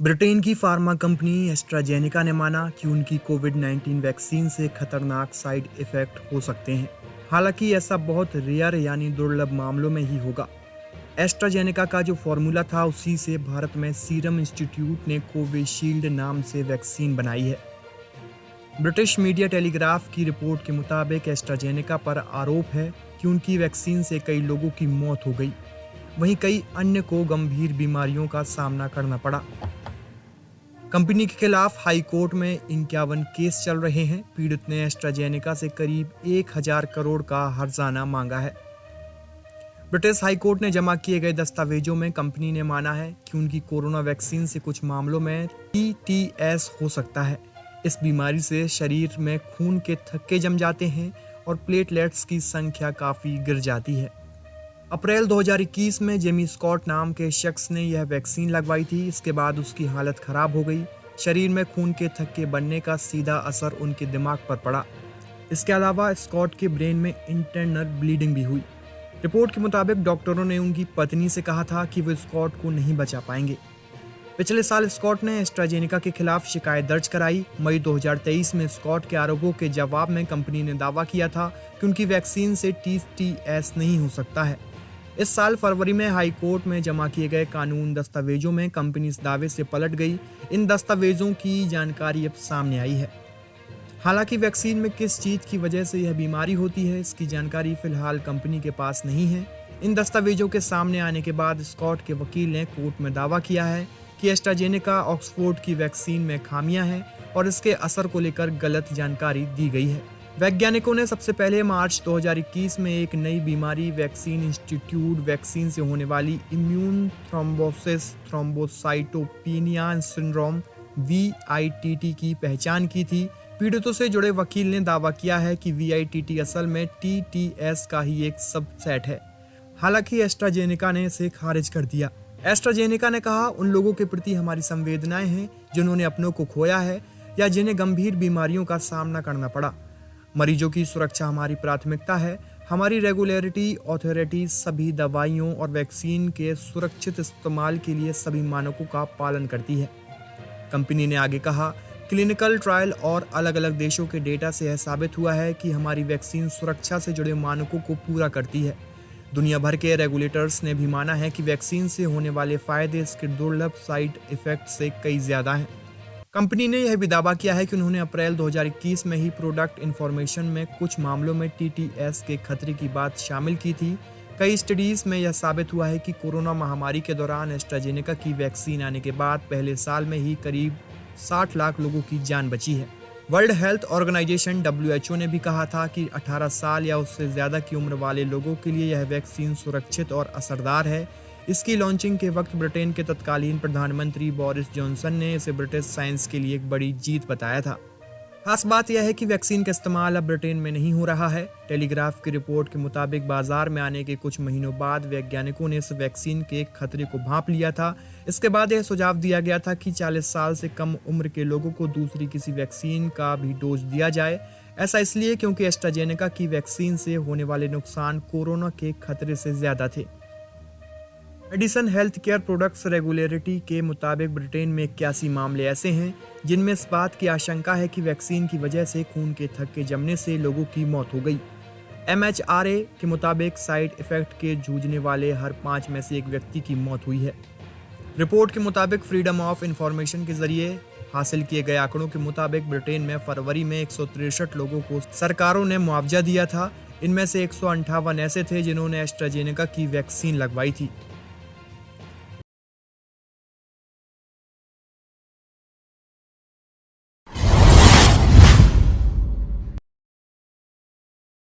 Britain की pharma company AstraZeneca ने माना कि उनकी कोविड-19 वैक्सीन से खतरनाक साइड इफेक्ट हो सकते हैं। हालांकि ऐसा बहुत रेयर यानी दुर्लभ मामलों में ही होगा। एस्ट्राजेनेका का जो फॉर्मूला था उसी से भारत में सीरम इंस्टीट्यूट ने कोविशील्ड नाम से वैक्सीन बनाई है। ब्रिटिश मीडिया टेलीग्राफ की रिपोर्ट के मुताबिक एस्ट्राजेनेका पर आरोप है कि उनकी वैक्सीन से कई लोगों की मौत हो गई, वहीं कई अन्य को गंभीर बीमारियों का सामना करना पड़ा। कंपनी के खिलाफ हाई कोर्ट में 51 केस चल रहे हैं। पीड़ित ने एस्ट्राजेनेका से करीब 1000 करोड़ का हर्जाना मांगा है। ब्रिटिश हाई कोर्ट ने जमा किए गए दस्तावेजों में कंपनी ने माना है कि उनकी कोरोना वैक्सीन से कुछ मामलों में टीटीएस हो सकता है। इस बीमारी से शरीर में खून के थक्के जम जाते हैं और प्लेटलेट्स की संख्या काफी गिर जाती है। अप्रैल 2021 में जेमी स्कॉट नाम के शख्स ने यह वैक्सीन लगवाई थी। इसके बाद उसकी हालत खराब हो गई। शरीर में खून के थक्के बनने का सीधा असर उनके दिमाग पर पड़ा। इसके अलावा स्कॉट के ब्रेन में इंटरनल ब्लीडिंग भी हुई। रिपोर्ट के मुताबिक डॉक्टरों ने उनकी पत्नी से कहा था कि वे स्कॉट को नहीं बचा पाएंगे। पिछले साल स्कॉट ने एस्ट्राजेनेका के खिलाफ शिकायत दर्ज कराई। मई 2023 में स्कॉट के आरोपों के जवाब में कंपनी ने दावा किया था कि उनकी वैक्सीन से टीटीएस नहीं हो सकता है। इस साल फरवरी में हाई कोर्ट में जमा किए गए कानून दस्तावेजों में कंपनी इस दावे से पलट गई। इन दस्तावेजों की जानकारी अब सामने आई है। हालांकि वैक्सीन में किस चीज की वजह से यह बीमारी होती है, इसकी जानकारी फिलहाल कंपनी के पास नहीं है। इन दस्तावेजों के सामने आने के बाद स्कॉट के वकील ने कोर्ट में दावा किया है कि एस्ट्राजेनेका ऑक्सफोर्ड की वैक्सीन में खामियां हैं और इसके असर को लेकर गलत जानकारी दी गई है। वैज्ञानिकों ने सबसे पहले मार्च 2021 में एक नई बीमारी वैक्सीन इंस्टीट्यूट वैक्सीन से होने वाली immune thrombosis thrombocytopenia syndrome VITT की पहचान की थी। पीड़ितों से जुड़े वकील ने दावा किया है कि VITT असल में TTS का ही एक सबसेट है। हालांकि एस्ट्राजेनेका ने इसे खारिज कर दिया। एस्ट्राजेनेका ने कहा, उन लोगों के प्रति हमारी संवेदनाएं हैं जिन्होंने अपनों को खोया है या जिन्हें गंभीर बीमारियों का सामना करना पड़ा। मरीजों की सुरक्षा हमारी प्राथमिकता है। हमारी रेगुलेटरी अथॉरिटी सभी दवाइयों और वैक्सीन के सुरक्षित इस्तेमाल के लिए सभी मानकों का पालन करती है। कंपनी ने आगे कहा, क्लिनिकल ट्रायल और अलग अलग देशों के डेटा से यह साबित हुआ है कि हमारी वैक्सीन सुरक्षा से जुड़े मानकों को पूरा करती है। दुनिया भर के रेगुलेटर्स ने भी माना है कि वैक्सीन से होने वाले फायदे इसके दुर्लभ साइड इफेक्ट से कई ज्यादा हैं। कंपनी ने यह भी दावा किया है कि उन्होंने अप्रैल 2021 में ही प्रोडक्ट इन्फॉर्मेशन में कुछ मामलों में TTS के खतरे की बात शामिल की थी। कई स्टडीज में यह साबित हुआ है कि कोरोना महामारी के दौरान एस्ट्राजेनेका की वैक्सीन आने के बाद पहले साल में ही करीब 60 लाख लोगों की जान बची है। वर्ल्ड हेल्थ ऑर्गेनाइजेशन WHO ने भी कहा था कि 18 साल या उससे ज्यादा की उम्र वाले लोगों के लिए यह वैक्सीन सुरक्षित और असरदार है। इसकी लॉन्चिंग के वक्त ब्रिटेन के तत्कालीन प्रधानमंत्री बोरिस जॉनसन ने इसे ब्रिटिश साइंस के लिए एक बड़ी जीत बताया था। खास बात यह है कि वैक्सीन का इस्तेमाल अब ब्रिटेन में नहीं हो रहा है। टेलीग्राफ की रिपोर्ट के मुताबिक बाजार में आने के कुछ महीनों बाद वैज्ञानिकों ने इस वैक्सीन के खतरे को भांप लिया था। इसके बाद यह सुझाव दिया गया था कि 40 साल से कम उम्र के लोगों को दूसरी किसी वैक्सीन का भी डोज दिया जाए। ऐसा इसलिए क्योंकि एस्ट्राजेनेका की वैक्सीन से होने वाले नुकसान कोरोना के खतरे से ज्यादा थे। Medicine health care products regulatory के मुताबिक ब्रिटेन में 81 मामले ऐसे हैं जिनमें इस बात की आशंका है कि वैक्सीन की वजह से खून के थक्के जमने से लोगों की मौत हो गई। MHRA के मुताबिक साइड इफेक्ट के जूझने वाले हर 5 में से एक व्यक्ति की मौत हुई है। रिपोर्ट के मुताबिक फ्रीडम ऑफ इंफॉर्मेशन के जरिए हासिल किए गए आंकड़ों के मुताबिक ब्रिटेन में फरवरी में 163 लोगों को सरकारों ने मुआवजा दिया था। इनमें से 158 ऐसे थे जिन्होंने एस्ट्राजेनेका की वैक्सीन लगवाई थी।